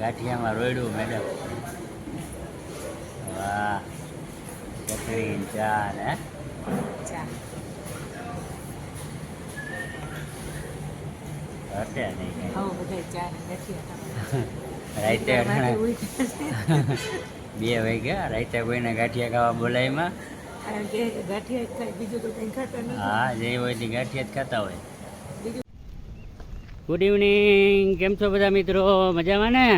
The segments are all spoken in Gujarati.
ગાંઠિયામાં રોયડું મેડમ. વાહ, ચટણી ચા ને ચા હશે નહીં કઈ. હો બધા ચા ને ગાંઠિયા રાઈતે ખાવા. 2 વાગ્યા રાઈતે કોઈને ગાંઠિયા ખાવા બોલાયમાં. કારણ કે ગાંઠિયા જ ખાય, બીજું તો કંઈ ખાતા નથી. હા, જે હોય તે ગાંઠિયા જ ખાતા હોય. બીજું ગુડ ઇવનિંગ, કેમ છો બધા મિત્રો? મજામાં ને?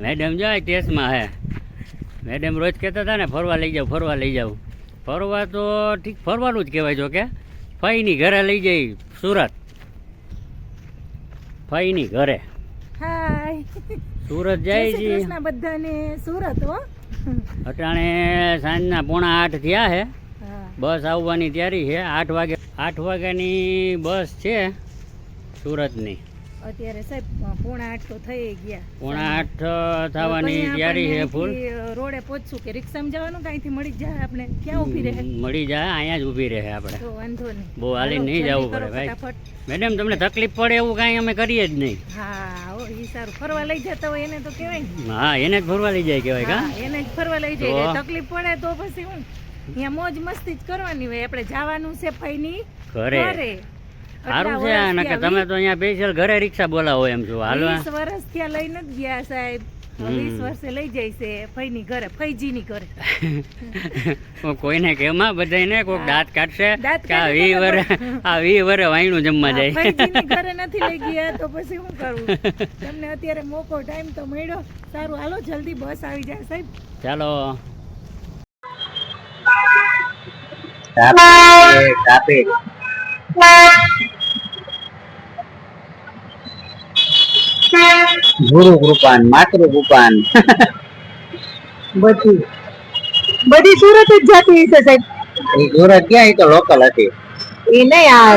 મેડમ જો ટેસ્ટમાં હે. મેડમ રોજ કહેતા હતા ને ફરવા લઈ જાઓ, ફરવા લઈ જાઓ. ફરવા તો ઠીક ફરવાનું જ કહેવાય. જો કે ફઈની ઘરે લઈ જઈ સુરત. ફઈની ઘરે હાય, સુરત જય જાય શ્રી છે. કૃષ્ણ બધાને. સુરત હો. અટાણે સાંજના 7:45 થયા છે. હા, બસ આવવાની તૈયારી છે. 8 વાગ્યાની બસ છે સુરતની. અત્યારે સાહેબ 7:45 તો થઈ ગયા. 7:45 થવાની તો તૈયારી છે ફૂલ. અહીંયાથી રોડે પહોંચશું કે રિક્ષામાં જવાનું? કાંઈથી મળી જાય આપણે? ક્યાં ઊભી રહે? મળી જાય, અહીંયા જ ઊભી રહે આપણે. તો વાંધો નહીં, બહુ હાલીને નહીં હાલો, જવું જલ્દી પડે કરો ભાઈ. ફટાફટ. મેડમ તમને તકલીફ પડે એવું કાંઈ અમે કરીએ જ નહીં. હા હો, ઈ સારું. ફરવા લઈ જતા હોય એને તો કહેવાય ને. હા, એને જ ફરવા લઈ જાય કહેવાય. કા હા, એને જ ફરવા લઈ જાય. તો? તકલીફ પડે તો પછી હું અહીંયા મોજ મસ્તી જ કરવાની હોય. આપણે જવાનું છે ફઈની ઘરે. ઘરે. સારું છે ને કે તમે તો અહીંયા સ્પેશિયલ ઘરે રિક્ષા બોલાવો એમ છો. હાલવા 20 વર્ષ ત્યાં લઈને જ ગયા સાહેબ. 20 વર્ષે લઈ જાય છે ફઈની ઘરે, ફઈજીની ઘરે. કોઈને કેમાં બધાને કોઈક દાંત કાઢશે દાંત કે આ કાઢે 20 વર્ષ આ 20 વર્ષ વાયણું જમવા જાય. ફઈજીની ઘરે નથી લઈ ગયા તો પછી શું કરવું? તમને અત્યારે મોકો ટાઈમ તો મળ્યો. સારું, હાલો જલ્દી બસ આવી જાય સાહેબ. ચાલો. ટ્રાફિક ગુરુ કૃપાન, માતૃ કૃપાન. બધી સુરત જ જતી હશે સાહેબ. એ સુરત ક્યાં? એ તો લોકલ હતી. એ નહીં, આ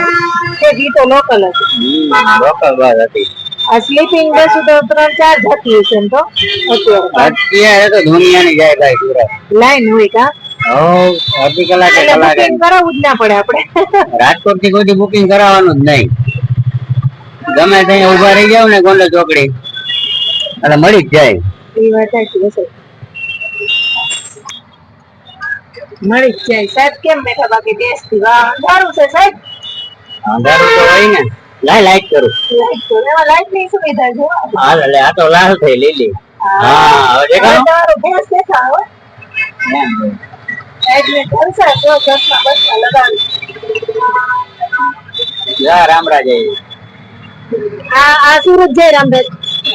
તો લોકલ હતી. લોકલ બસ હતી. આ સ્લીપિંગ બસ તો 3-4 જતી હશે એમ તો અત્યારે તો દુનિયાની જાય ભાઈ સુરત. લાઈન હોય કા? અડધી કલાકે કલાકે કરાવવું જ ના પડે આપણે. રાજકોટ થી કોઈ બુકિંગ કરાવવાનું જ નહીં. ગમે ત્યાં ઉભા રહી જાવ ને ગોંડલ ચોકડી એટલે મળી જ જાય. એ વાત સાચી હશે, મળી જ જાય સાહેબ. કેમ બેઠા બાકી દેશથી? વાહ, સારું છે સાહેબ. અંધારું તો હોય ને. લાઈટ કરું. લાઈટ તો એમાં લાઈટ ની સુવિધા છે. હા, એટલે આ તો લાલ થઈ લીલી. હા, હવે દેખાડો. તમારો ભેંસ દેખાડો. એટલે કરશા જો ચશ્મા બસમાં લગાવી. જા રામરાજ. આ સુરત જય રામભેર.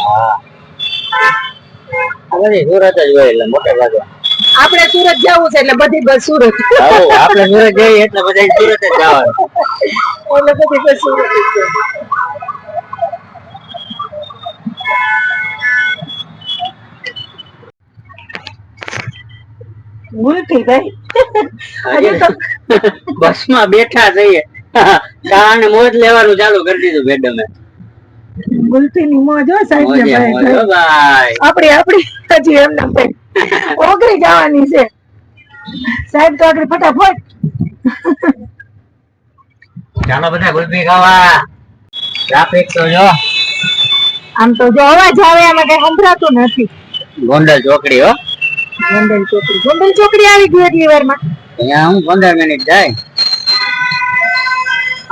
હા, આ બધી સુરત જ હોય એટલે મોટે ભાગે. આપણે સુરત જવું છે એટલે બધી બસ સુરત. આપણે સુરત જઈએ એટલે બધા સુરત જ જવાનું. એટલે બધી બસ સુરત જ છે. ભૂલથી ભાઈ હજુ તો બસ માં બેઠા જઈએ કારણ મોજ લેવાનું ચાલુ કરી દીધું મેડમે. ગુલફી ની મોજ હો સાહેબ ને ભાઈ. આપણી હજી એમ ના ભાઈ ઓગળી જવાની છે સાહેબ. તો આગળ ફટાફટ ચાલો બધા ગુલફી ખાવા. ટ્રાફિક તો જો આમ તો જો અવાજ આવે આમાં કઈ સંભળાતું નથી. ગોંડલ ચોકડી હો. ગોંડલ ચોકડી આવી ગઈ એટલી વારમાં. અહીંયા હું 15 મિનિટ જાય.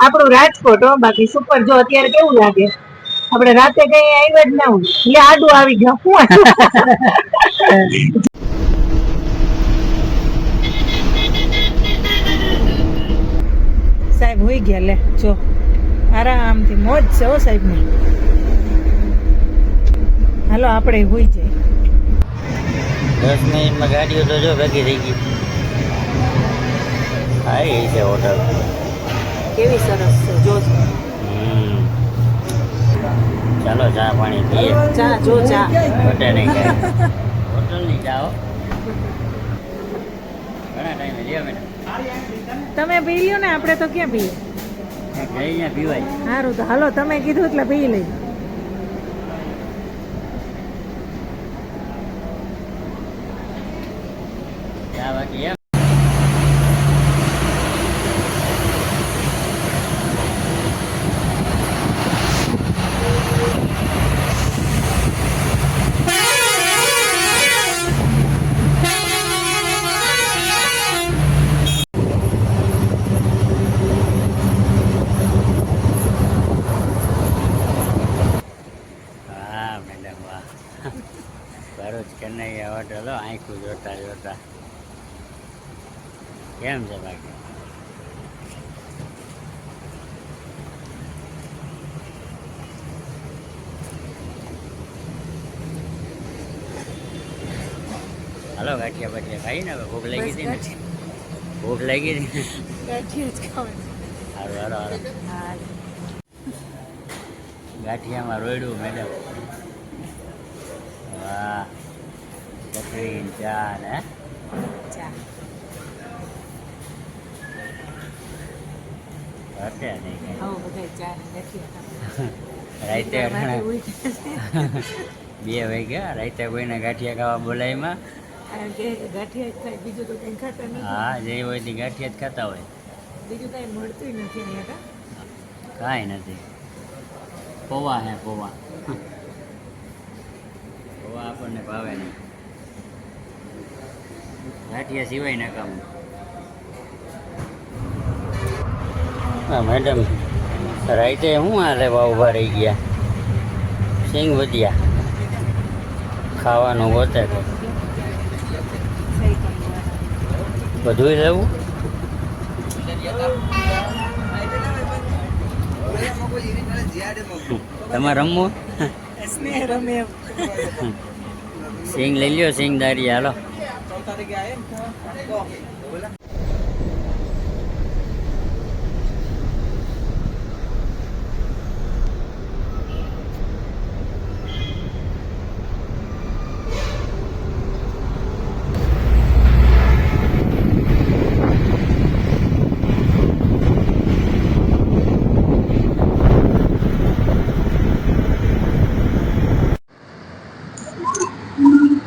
આપણું રાજકોટ હો. બાકી સુપર જો અત્યારે કેવું લાગે. આપણે રાતે કઈ આવ્યા જ ના હોય એટલે આડું આવી ગયા. સાહેબ હોઈ ગયા. લે જો આરામથી મોજ છે હો સાહેબ ની. હાલો આપણે હોઈ જાય. 10 મિનિટમાં ગાડીઓ તો જો ભેગી થઈ ગઈ. સારી છે હોટલ. કેવી સરસ છે જો. ચાલો ચા પાણી પીએ. ચા જો ચા હોટલ નહીં જાય. હોટલ નહીં જાઓ. ઘણા ટાઈમે લ્યો મેડમ. તમે પી લ્યો ને, આપણે તો ક્યાં પીએ. અહીંયા પીવાય. સારું તો હાલો, તમે કીધું એટલે પી લઈ. ચા બાકી એમ. હોટલ આંખું જોતા જોતા. કેમ છે બાકી? હાલો ગાંઠિયા બાઠિયા ખાઈ ને હવે ભૂખ લાગી હતી ને? ભૂખ લાગી હતી સારું. હાલો હાલો. ગાંઠિયામાં રોયડું મેડમ. વાહ, ચટણી ચા ને હતે નહીં રાતે 2 વાગ્યા. રાતે કોઈને ગાંઠિયા ખાવા બોલાયમાં? હા, જે હોય તે ગાંઠિયા જ ખાતા હોય. બીજું કઈ મળતું નથી. કાંઈ નથી. પૌવા હે પૌવા. પૌવા આપણને ભાવે નહીં. ગાંઠિયા સિવાય નકામું. હા મેડમ, રાઈતે શું હાલે ઉભા રહી ગયા? સિંગ ભજીયા ખાવાનું ગોતે તો બધું લેવું. તમારે રમવું? સિંગ લઈ લ્યો, સિંગ દારી. હાલો.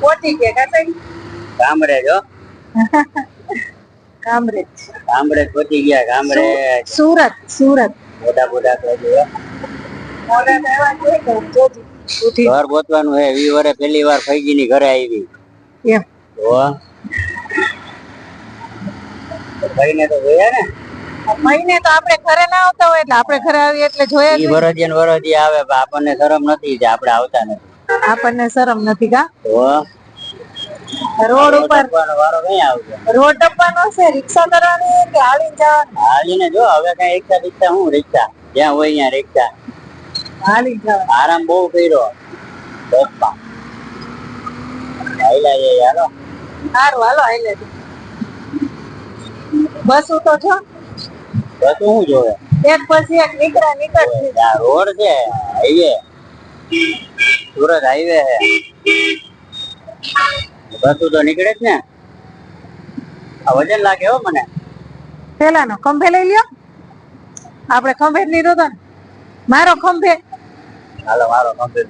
પહોંચી ગયા કામરેજ હો. કામરેજ કામરેજ પહોંચી ગયા. કામરેજ સુરત. સુરત મોટા મોટા ઘર ગોતવાનું હે. 20 વર્ષે પહેલી વાર ફૈજી ની ઘરે આવી. એમ તો ભાઈને તો જોયા ને. મહિને તો આપણે ઘરે ના આવતા હોય એટલે આપણે ઘરે આવીએ એટલે જોયા જ હોય. વરદી આવે પણ આપણને શરમ નથી જે આપણે આવતા નથી. આપણને શરમ નથી કા? તો રોડ ઉપર વારો કઈ આવશે? રોડ ટપવાનો છે. રિક્ષા કરવાની કે હાલીને જવાનું? હાલીને જો. હવે કઈ રિક્ષા હું રિક્ષા જ્યાં હોય ત્યાં રિક્ષા હાલીને જવાનું. આરામ બહુ કર્યો બસમાં. હાલો સારું હાલો હાલે. બસ તો છો બસ શું જોવે? એક પછી એક નીકળશે. આ રોડ છે, હાઈવે, સુરત હાઈવે છે. બસ તો નીકળે જ ને. આ વજન લાગે હો મને. પેલાનો ખંભે લઈ લ્યો. આપણે ખંભે જ લીધો તો ને. મારો ખંભે. હાલો મારો ખંભે.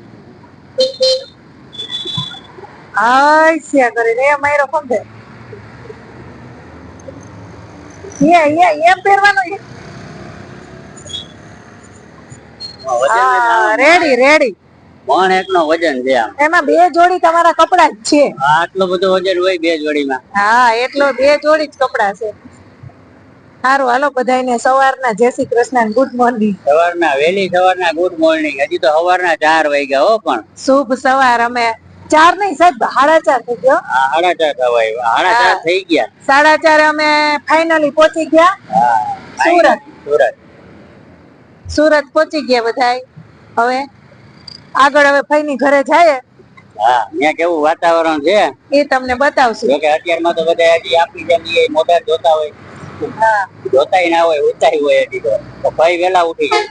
આય કરે રે મારો ખંભે. એમ પહેરવાનું. Ready ready. પણ એકનો વજન છે આમ. એમાં 2 જોડી તમારા કપડા જ છે. આટલો બધો વજન હોય 2 જોડીમાં? હા, એટલો 2 જોડી જ કપડા છે. સારું હાલો બધાને સવારના જય શ્રી કૃષ્ણ, ગુડ મોર્નિંગ. સવારના વહેલી સવારના ગુડ મોર્નિંગ. હજી તો સવારના 4 વાગ્યા હો. પણ શુભ સવાર. અમે 4 નહીં સાહેબ, 4:30 થઈ ગયો. 4:30 થવાય. 4:30 થઈ ગયા. 4:30 અમે ફાઇનલી પહોંચી ગયા સુરત. સુરત પહોંચી ગયા બધાય. હવે આગળ હવે ફઈની ઘરે જાય. હા, ત્યાં કેવું વાતાવરણ છે એ તમને બતાવશું. કે અત્યારમાં તો બધા હજી આપણી જેમ મોટા જોતા હોય. હા, જોતાય ના હોય, ઉતાય હોય. હજી તો ભાઈ વેલા ઉઠી જાય.